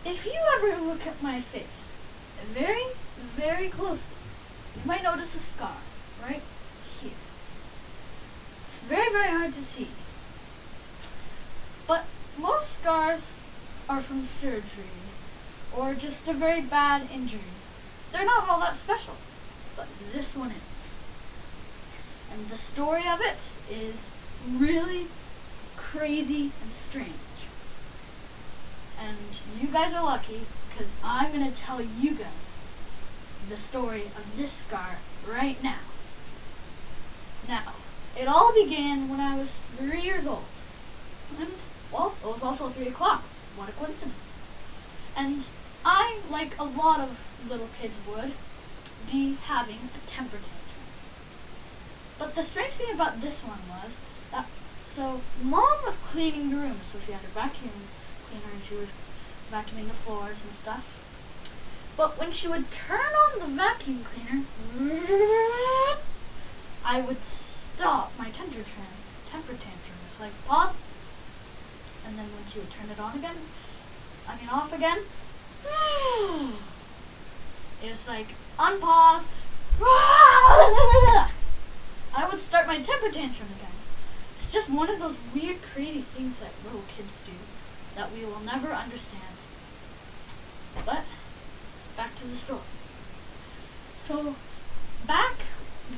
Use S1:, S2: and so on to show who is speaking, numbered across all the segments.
S1: if you ever look at my face very, very closely, you might notice a scar right here. It's very, very hard to see. But most scars are from surgery or just a very bad injury. They're not all that special, but this one is. And the story of it is really crazy and strange. And you guys are lucky because I'm going to tell you guys the story of this scar right now. Now, it all began when I was 3 years old. And, well, it was also 3 o'clock. What a coincidence. And I, like a lot of little kids would, be having a temper tantrum. But the strange thing about this one was that, so Mom was cleaning the room, so she had her vacuum cleaner and she was vacuuming the floors and stuff. But when she would turn on the vacuum cleaner, I would stop my temper tantrum. It's like pause, and then when she would turn it on again, off again, it was like unpause. I would start my temper tantrum again. It's just one of those weird, crazy things that little kids do that we will never understand. But back to the story. So back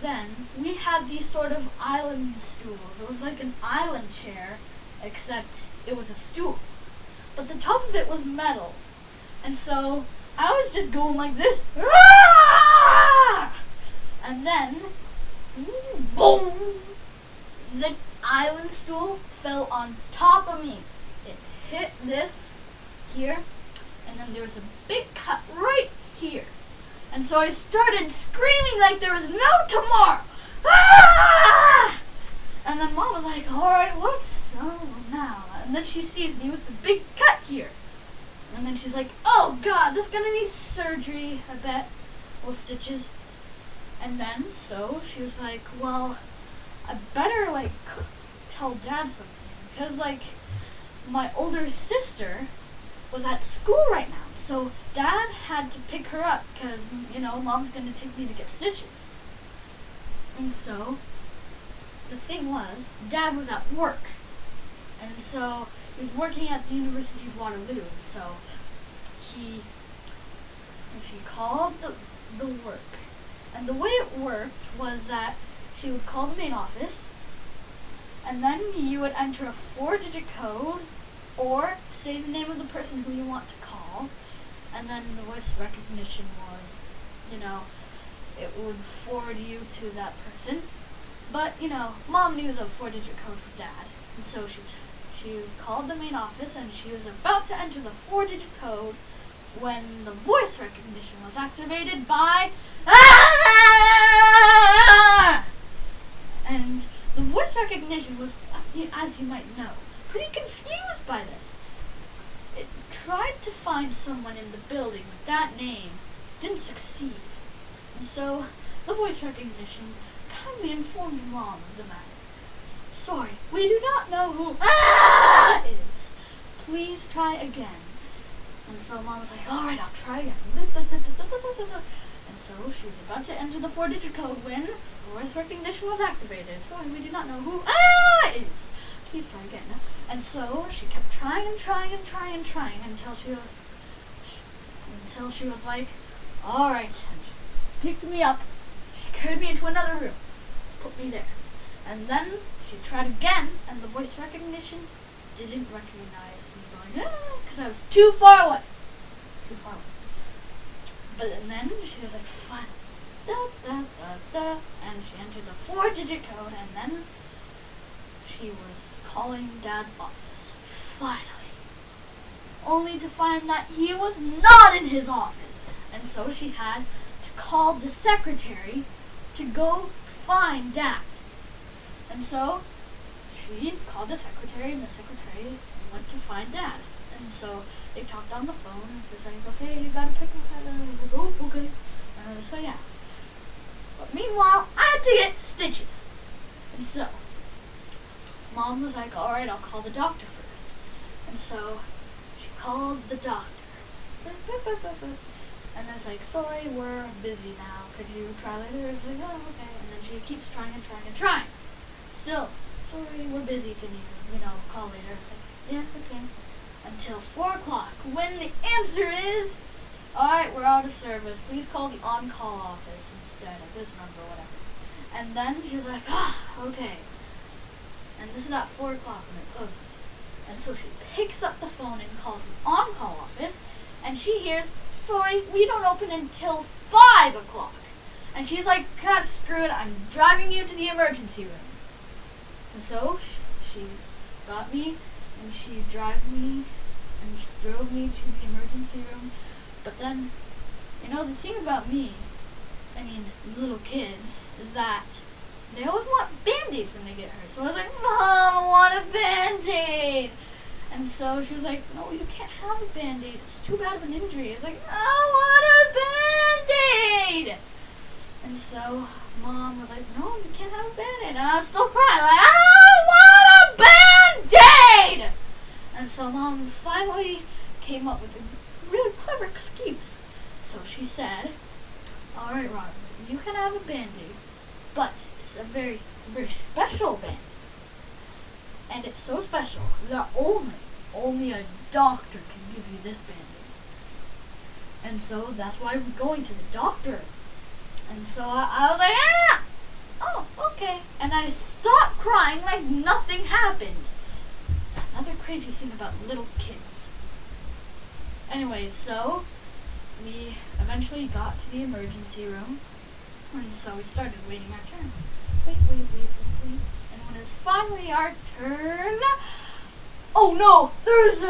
S1: then, we had these sort of island stools. It was like an island chair, except it was a stool. But the top of it was metal. And so I was just going like this. And then, boom! The island stool fell on top of me. It hit this here, and then there was a big cut right here. And so I started screaming like there was no tomorrow. Ah! And then Mom was like, alright, what's wrong now? And then she sees me with the big cut here. And then she's like, oh God, this is gonna need surgery, I bet. Well, stitches. And then, so she was like, well, I better, tell Dad something. Because, my older sister was at school right now. So Dad had to pick her up because, Mom's going to take me to get stitches. And so the thing was, Dad was at work. And so he was working at the University of Waterloo. So she called the work. And the way it worked was that she would call the main office, and then you would enter a 4-digit code or say the name of the person who you want to call, and then the voice recognition would, it would forward you to that person. But, Mom knew the 4-digit code for Dad, and so she called the main office, and she was about to enter the 4-digit code when the voice recognition was activated by And the voice recognition was, as you might know, pretty confused by this. It tried to find someone in the building with that name, didn't succeed. And so the voice recognition kindly informed Mom of the matter. Sorry, we do not know who it is. Please try again. And so Mom was like, alright, I'll try again. And so she was about to enter the 4-digit code when voice recognition was activated. Sorry, we do not know who it is. Please try again. And so she kept trying until she was like, alright. And she picked me up. She carried me into another room. Put me there. And then she tried again, and the voice recognition didn't recognize me going, because I was too far away. But then she was like, fine. And she entered the 4-digit code, and then she was calling Dad's office. Finally. Only to find that he was not in his office. And so she had to call the secretary to go find Dad. And so she called the secretary, and the secretary went to find Dad. And so they talked on the phone, and she was like, okay, you gotta pick him up. Oh, okay. So yeah. But meanwhile, I had to get stitches. And so Mom was like, alright, I'll call the doctor first. And so she called the doctor. And I was like, sorry, we're busy now. Could you try later? I was like, oh, okay. And then she keeps trying and trying and trying. Still, sorry, we're busy. Can you call later? I was like, yeah, okay. Until 4 o'clock, when the answer is, alright, we're out of service. Please call the on-call office instead of this number or whatever. And then she was like, okay. And this is at 4 o'clock when it closes. And so she picks up the phone and calls the on-call office, and she hears, sorry, we don't open until 5 o'clock. And she's like, God, screw it, I'm driving you to the emergency room. And so she got me, and she drove me, and she drove me to the emergency room. But then, the thing about me, little kids, is that they always want Band-Aids when they get hurt. So I was like, Mom, I want a Band-Aid. And so she was like, no, you can't have a Band-Aid. It's too bad of an injury. I was like, I want a Band-Aid. And so Mom was like, no, you can't have a Band-Aid. And I was still crying, like, I want a Band-Aid. And so Mom finally came up with a really clever excuse. So she said, all right, Robert, you can have a Band-Aid, but it's a very, very special Band-Aid. And it's so special that only a doctor can give you this Band-Aid. And so that's why we're going to the doctor. And so I was like, oh, okay. And I stopped crying like nothing happened. Another crazy thing about little kids. Anyway, so we eventually got to the emergency room. And so we started waiting our turn. Wait. And when it's finally our turn, oh no, there's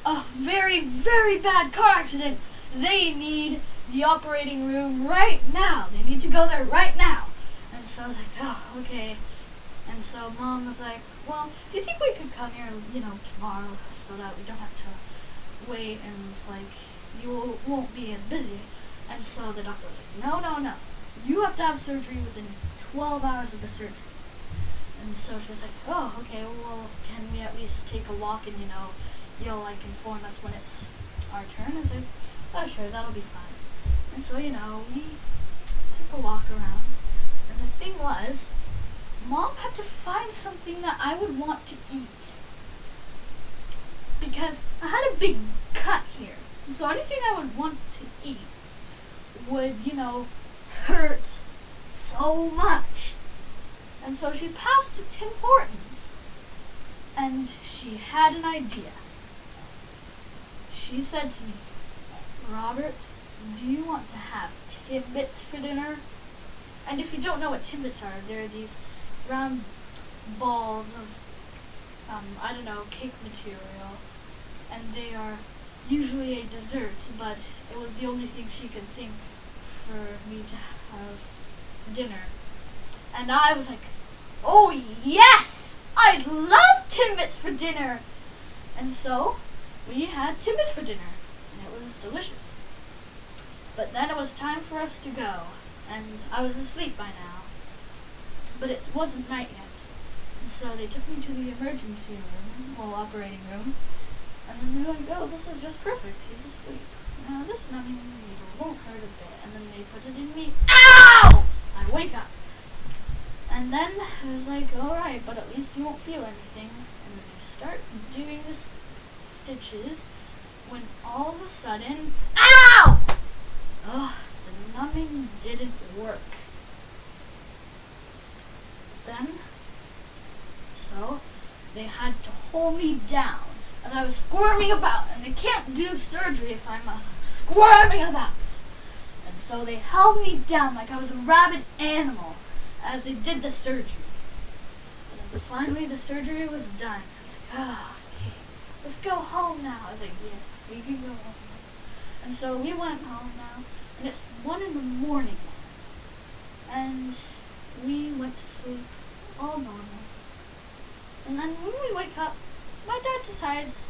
S1: a very, very bad car accident. They need the operating room right now. They need to go there right now. And so I was like, oh, okay. And so Mom was like, well, do you think we could come here, tomorrow so that we don't have to wait and it's like you won't be as busy? And so the doctor was like, no. You have to have surgery within 12 hours of the surgery. And so she was like, oh, okay, well, can we at least take a walk and, you'll, inform us when it's our turn? I was like, oh, sure, that'll be fine. And so, we took a walk around. And the thing was, Mom had to find something that I would want to eat. Because I had a big cut here. So anything I would want to eat would, hurt so much. And so she passed to Tim Hortons, and she had an idea. She said to me, Robert, do you want to have Timbits for dinner? And if you don't know what Timbits are, they're these round balls of, cake material, and they are usually a dessert, but it was the only thing she could think for me to have dinner. And I was like, oh yes! I'd love Timbits for dinner! And so, we had Timbits for dinner, and it was delicious. But then it was time for us to go, and I was asleep by now. But it wasn't night yet. And so they took me to the emergency room, operating room, and then they're like, oh, this is just perfect, he's asleep. Now this numbing needle won't hurt a bit. And then they put it in me. Ow! I wake up. And then I was like, alright, but at least you won't feel anything. And then they start doing the stitches when all of a sudden, ow! Ugh, the numbing didn't work. Then, so they had to hold me down as I was squirming about, and they can't do surgery if I'm squirming about. And so they held me down like I was a rabid animal as they did the surgery. And then finally the surgery was done. I was like, okay, let's go home now. I was like, yes, we can go home now. And so we went home now, and it's 1 a.m. And we went to sleep all normal. And then when we wake up, my dad decides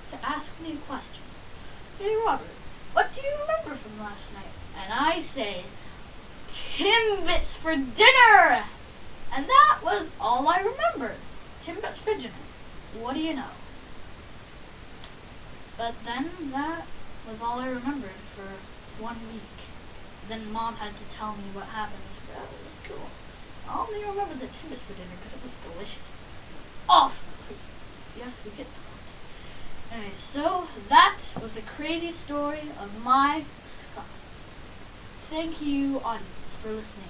S1: to ask me a question. Hey Robert, what do you remember from last night? And I say, Timbits for dinner! And that was all I remembered. Timbits for dinner. What do you know? But then that was all I remembered for 1 week. Then Mom had to tell me what happened. I said, oh, it was cool. I only remember the timbers for dinner because it was delicious. Awesome. Yes, we get that. Anyway, so that was the crazy story of my Scott. Thank you, audience, for listening.